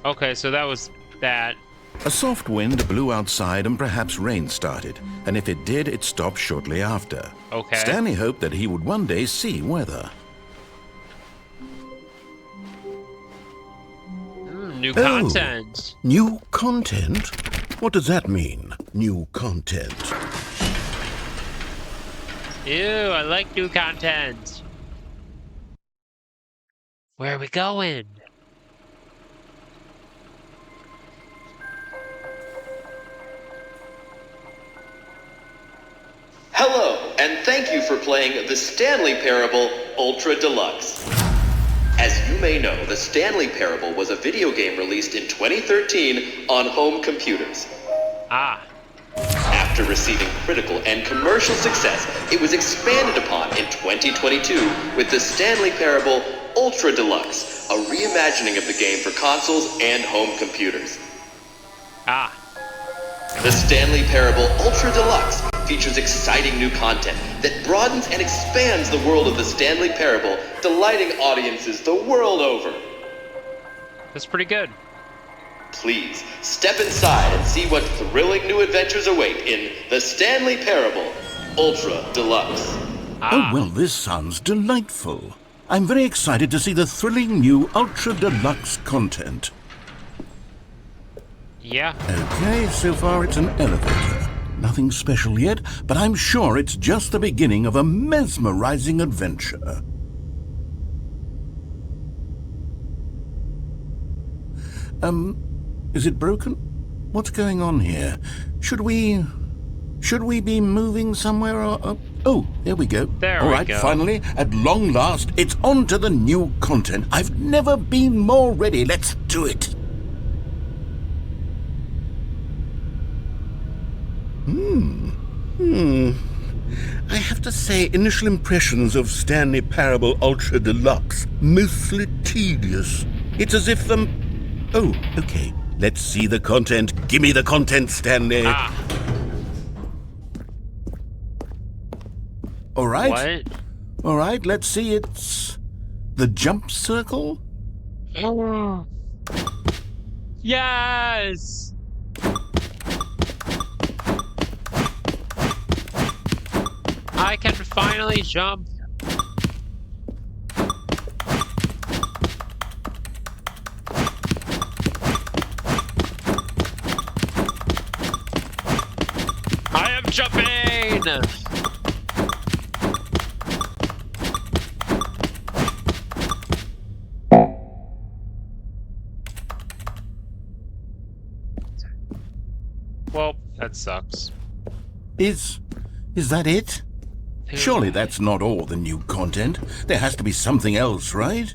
Okay, so that was that. A soft wind blew outside and perhaps rain started, and if it did, it stopped shortly after. Okay. Stanley hoped that he would one day see weather. New content. New content? What does that mean, new content? Ew, I like new content. Where are we going? Hello, and thank you for playing the Stanley Parable Ultra Deluxe. As you may know, the Stanley Parable was a video game released in 2013 on home computers. After receiving critical and commercial success, it was expanded upon in 2022 with the Stanley Parable Ultra Deluxe, a reimagining of the game for consoles and home computers. The Stanley Parable Ultra Deluxe features exciting new content that broadens and expands the world of the Stanley Parable, delighting audiences the world over. That's pretty good. Please, step inside and see what thrilling new adventures await in the Stanley Parable Ultra Deluxe. Oh, well, this sounds delightful. I'm very excited to see the thrilling new Ultra Deluxe content. Yeah. Okay, so far it's an elevator. Nothing special yet, but I'm sure it's just the beginning of a mesmerizing adventure. Is it broken? What's going on here? Should we be moving somewhere or... Oh, there we go. There we go. Finally, at long last, it's on to the new content. I've never been more ready. Let's do it. I have to say, initial impressions of Stanley Parable Ultra Deluxe, mostly tedious. It's as if Oh, okay. Let's see the content. Give me the content, Stanley. All right. What? All right, let's see. It's the jump circle. Yes! I can finally jump. I am jumping! Well, that sucks. Is that it? Surely that's not all the new content. There has to be something else, right?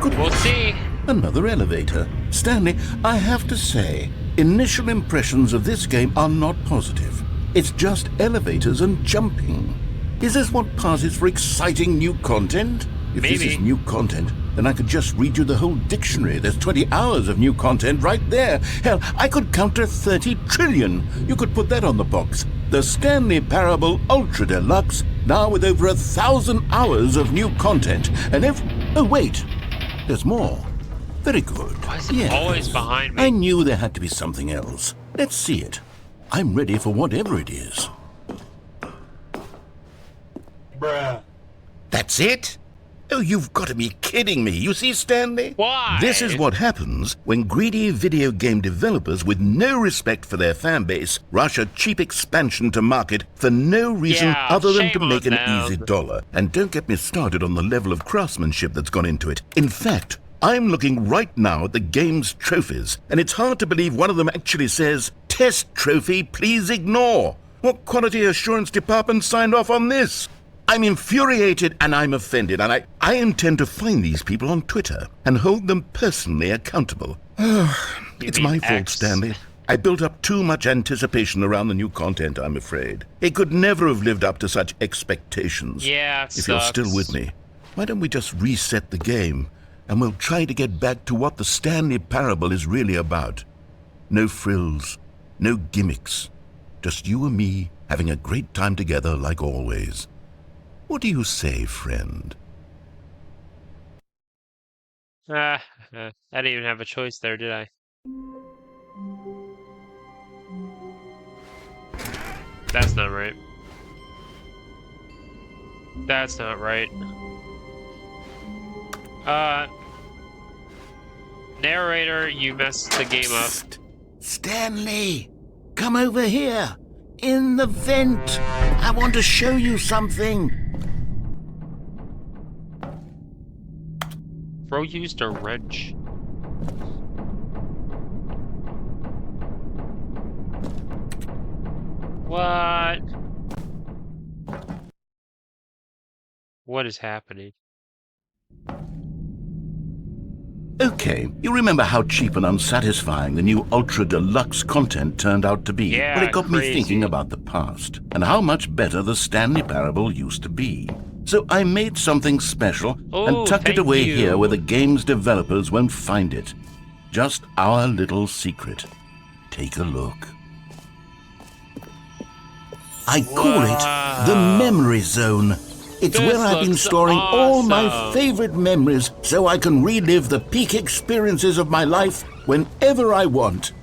Good. We'll see. Another elevator. Stanley, I have to say, initial impressions of this game are not positive. It's just elevators and jumping. Is this what passes for exciting new content? If this is new content, then I could just read you the whole dictionary. There's 20 hours of new content right there. Hell, I could count to 30 trillion. You could put that on the box. The Stanley Parable Ultra Deluxe, now with over 1,000 hours of new content. And oh, wait. There's more. Very good. Why is it always behind me? I knew there had to be something else. Let's see it. I'm ready for whatever it is. Bruh. That's it? Oh, you've got to be kidding me. You see, Stanley? Why? This is what happens when greedy video game developers with no respect for their fan base rush a cheap expansion to market for no reason other than to make an easy dollar. And don't get me started on the level of craftsmanship that's gone into it. In fact, I'm looking right now at the game's trophies, and it's hard to believe one of them actually says, "Test trophy, please ignore." What quality assurance department signed off on this? I'm infuriated and I'm offended, and I intend to find these people on Twitter and hold them personally accountable. It's my fault, Stanley. I built up too much anticipation around the new content, I'm afraid. It could never have lived up to such expectations. Yeah, it If you're still with me, why don't we just reset the game, and we'll try to get back to what the Stanley Parable is really about. No frills, no gimmicks. Just you and me having a great time together like always. What do you say, friend? I didn't even have a choice there, did I? That's not right. That's not right. Narrator, you messed the game up. Psst. Stanley, come over here. In the vent. I want to show you something. Bro used a wrench. What? What is happening? Okay, you remember how cheap and unsatisfying the new Ultra Deluxe content turned out to be? Yeah, well, it got me crazy. thinking about the past and how much better the Stanley Parable used to be. So I made something special and tucked it thank away you. here where the game's developers won't find it. Just our little secret. Take a look. I call it the Memory Zone. It's This where I've been looks storing all my awesome. favorite memories so I can relive the peak experiences of my life whenever I want.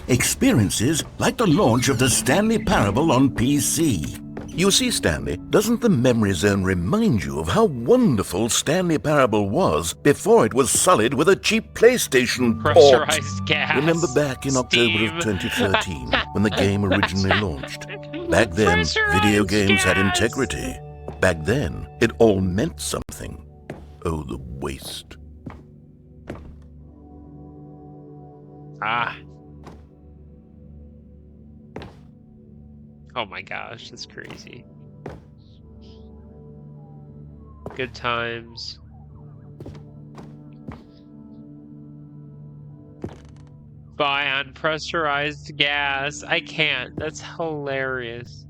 Experiences like the launch of the Stanley Parable on PC. You see, Stanley, doesn't the Memory Zone remind you of how wonderful Stanley Parable was before it was sullied with a cheap PlayStation port? Pressurized gas. Remember back in October of Steam. 2013 when the game originally launched? Back then, video games had integrity. Back then, it all meant something. Oh, the waste. Ah. Oh my gosh, that's crazy. Good times. Buy on pressurized gas. I can't. That's hilarious.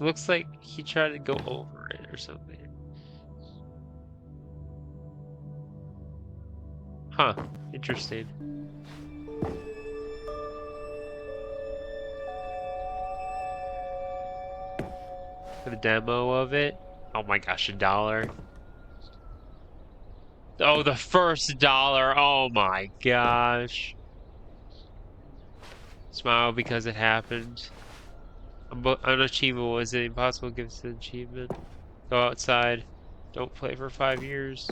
Looks like he tried to go over it or something. Huh. Interesting. For the demo of it. Oh my gosh, $1. Oh, the first $1. Oh my gosh. Smile because it happened. Unachievable. Is it impossible to give us an achievement? Go outside. Don't play for 5 years.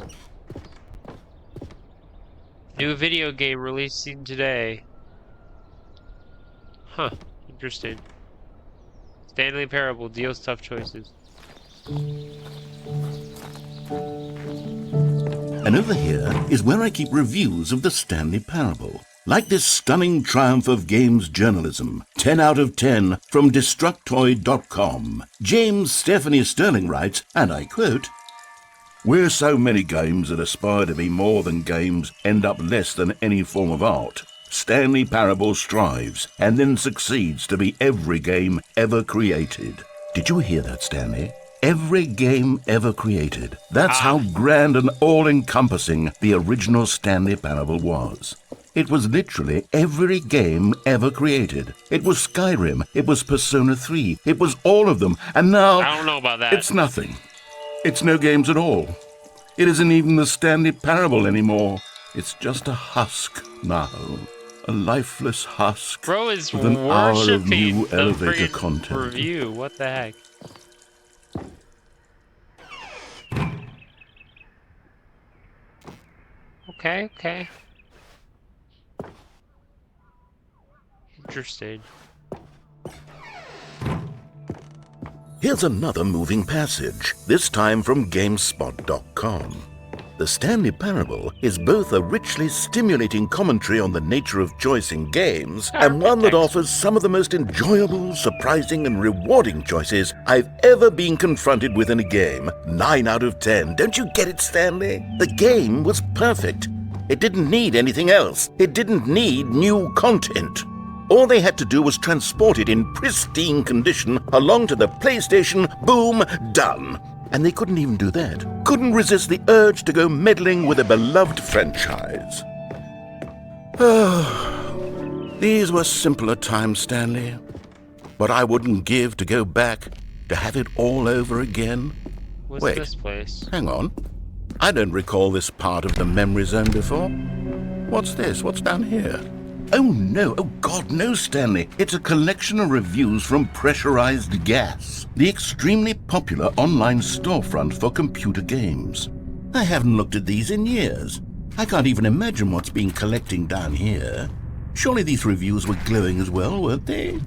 New video game releasing today. Huh. Interesting. Stanley Parable deals tough choices. And over here is where I keep reviews of the Stanley Parable. Like this stunning triumph of games journalism, 10 out of 10 from Destructoid.com. James Stephanie Sterling writes, and I quote, "Where so many games that aspire to be more than games end up less than any form of art, Stanley Parable strives and then succeeds to be every game ever created." Did you hear that, Stanley? Every game ever created. That's how grand and all-encompassing the original Stanley Parable was. It was literally every game ever created. It was Skyrim, it was Persona 3, it was all of them, and now I don't know about that. it's nothing. It's no games at all. It isn't even the Stanley Parable anymore. It's just a husk now. A lifeless husk Bro is with an hour of worshiping new the elevator friggin' content. review. What the heck? Okay. Interesting. Here's another moving passage, this time from GameSpot.com. The Stanley Parable is both a richly stimulating commentary on the nature of choice in games and one that offers some of the most enjoyable, surprising, and rewarding choices I've ever been confronted with in a game. 9 out of 10. Don't you get it, Stanley? The game was perfect. It didn't need anything else. It didn't need new content. All they had to do was transport it in pristine condition along to the PlayStation. Boom, done. And they couldn't even do that. Couldn't resist the urge to go meddling with a beloved franchise. These were simpler times, Stanley. But I wouldn't give to go back to have it all over again. What's Wait. this place? Hang on. I don't recall this part of the memory zone before. What's this? What's down here? Oh no, oh God, no, Stanley. It's a collection of reviews from Pressurized Gas, the extremely popular online storefront for computer games. I haven't looked at these in years. I can't even imagine what's been collecting down here. Surely these reviews were glowing as well, weren't they?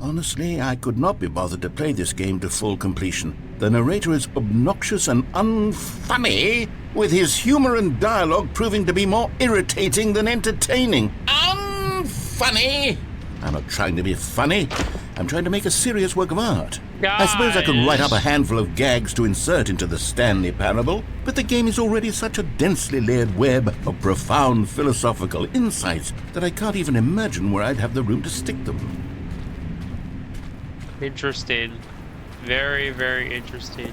Honestly, I could not be bothered to play this game to full completion. The narrator is obnoxious and unfunny, with his humor and dialogue proving to be more irritating than entertaining. Unfunny! I'm not trying to be funny. I'm trying to make a serious work of art. I suppose I could write up a handful of gags to insert into the Stanley Parable, but the game is already such a densely layered web of profound philosophical insights that I can't even imagine where I'd have the room to stick them. Interesting. Very, very interesting.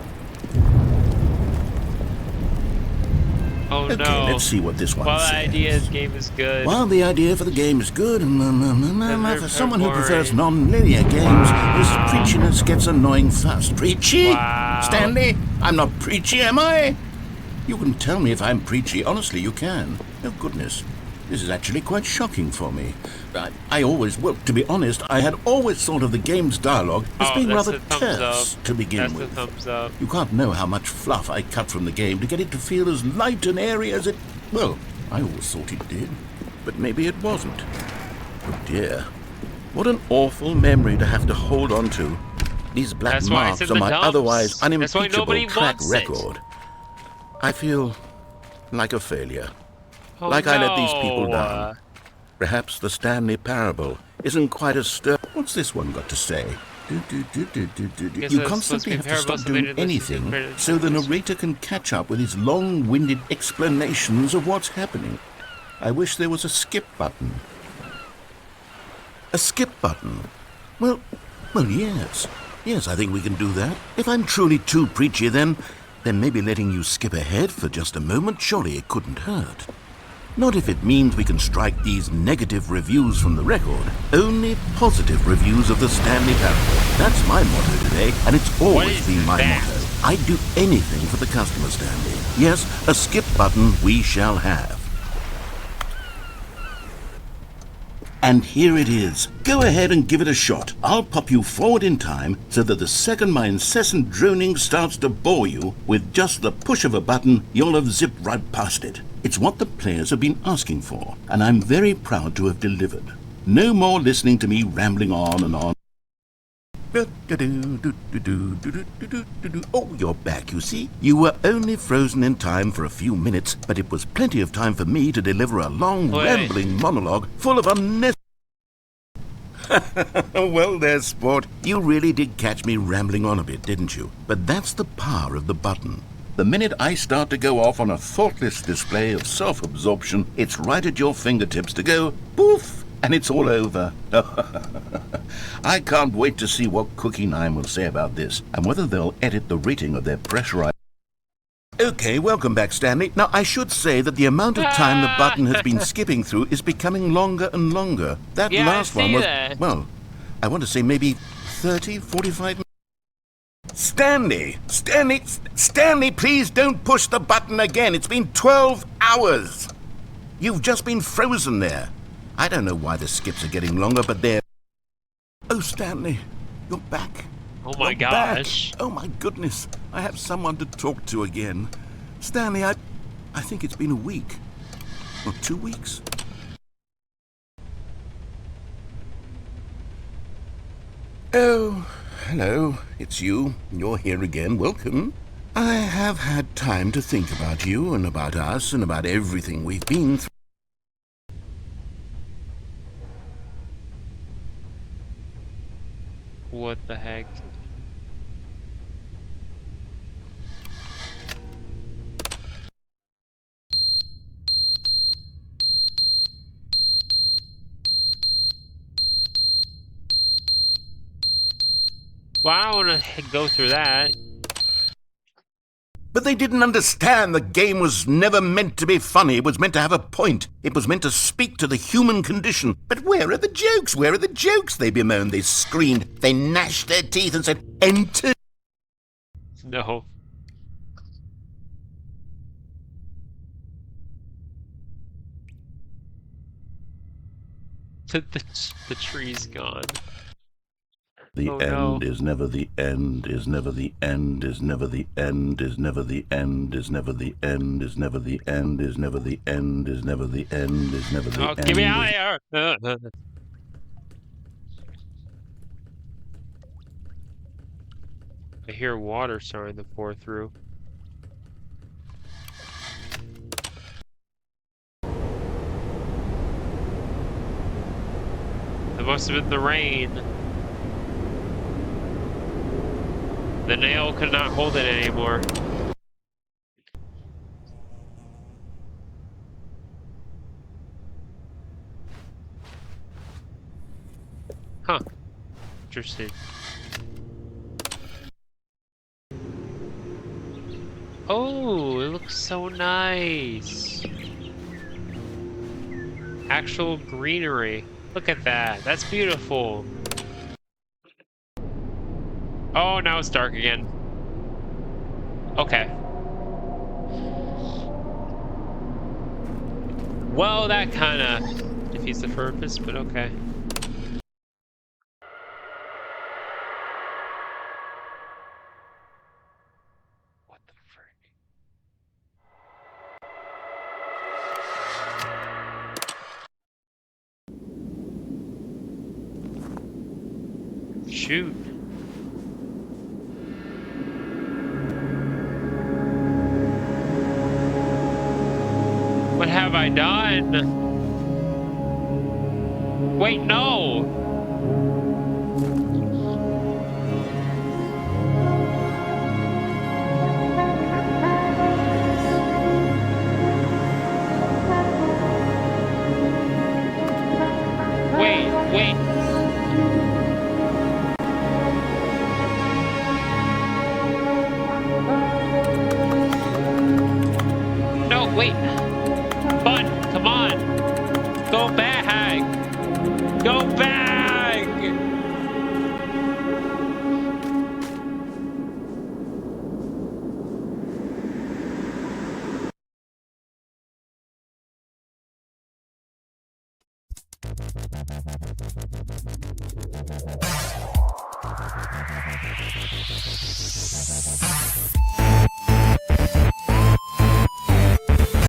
Oh Okay, no. let's see what this one Well, says. the idea of the game is good. While the idea for the game is good, for someone who boring. prefers non-linear games, this preachiness gets annoying fast. Preachy? Wow. Stanley? I'm not preachy, am I? You can tell me if I'm preachy. Honestly, you can. Oh, goodness. This is actually quite shocking for me. I always, well, to be honest, I had always thought of the game's dialogue as being that's rather the thumbs terse up. to begin That's with. the thumbs up. You can't know how much fluff I cut from the game to get it to feel as light and airy as it... Well, I always thought it did, but maybe it wasn't. Oh dear. What an awful memory to have to hold on to. These black That's why it's marks in on the my dumps. otherwise That's why unimpeachable nobody track wants it. record. I feel like a failure. Oh, Like I let these no. people down. Perhaps the Stanley Parable isn't quite as What's this one got to say? Guess You it's constantly have to comparable stop to doing the latest anything credits. so the narrator can catch up with his long-winded explanations of what's happening. I wish there was a skip button. A skip button? Well, yes. Yes, I think we can do that. If I'm truly too preachy, then maybe letting you skip ahead for just a moment, surely it couldn't hurt. Not if it means we can strike these negative reviews from the record. Only positive reviews of the Stanley Parable. That's my motto today, and it's always been my motto. I'd do anything for the customer, Stanley. Yes, a skip button we shall have. And here it is. Go ahead and give it a shot. I'll pop you forward in time so that the second my incessant droning starts to bore you, with just the push of a button, you'll have zipped right past it. It's what the players have been asking for, and I'm very proud to have delivered. No more listening to me rambling on and on. Oh, you're back, you see. You were only frozen in time for a few minutes, but it was plenty of time for me to deliver a long, rambling monologue full of unnecessary... Well, there's sport. You really did catch me rambling on a bit, didn't you? But that's the power of the button. The minute I start to go off on a thoughtless display of self-absorption, it's right at your fingertips to go poof, and it's all over. I can't wait to see what Cookie 9 will say about this, and whether they'll edit the rating of their pressurized... Okay, welcome back, Stanley. Now, I should say that the amount of time the button has been skipping through is becoming longer and longer. That last one was, well, I want to say maybe 30, 45 minutes. Stanley, please don't push the button again. It's been 12 hours. You've just been frozen there. I don't know why the skips are getting longer, but they're... Oh, Stanley, you're back. Oh my gosh. Back. Oh my goodness. I have someone to talk to again. Stanley, I think it's been a week. Or 2 weeks. Oh, hello. It's you. You're here again. Welcome. I have had time to think about you and about us and about everything we've been through. What the heck? Well, I don't want to go through that. But they didn't understand the game was never meant to be funny. It was meant to have a point. It was meant to speak to the human condition. But where are the jokes? Where are the jokes? They bemoaned, they screamed, they gnashed their teeth and said, enter. No. The tree's gone. The Oh, end no. is never the end, is never the end, is never the end, is never the end, is never the end, is never the end, is never the end, is never the end, is never the end. Oh, get me out of here! I hear water starting to pour through. It must have been the rain. The nail could not hold it anymore. Huh. Interesting. Oh, it looks so nice. Actual greenery. Look at that. That's beautiful. Oh, now it's dark again. Okay. Well, that kind of defeats the purpose, but okay. What the frick? Shoot. What have I done? Wait, no! Wait. No, wait. Bud, come on. Go back. Go back.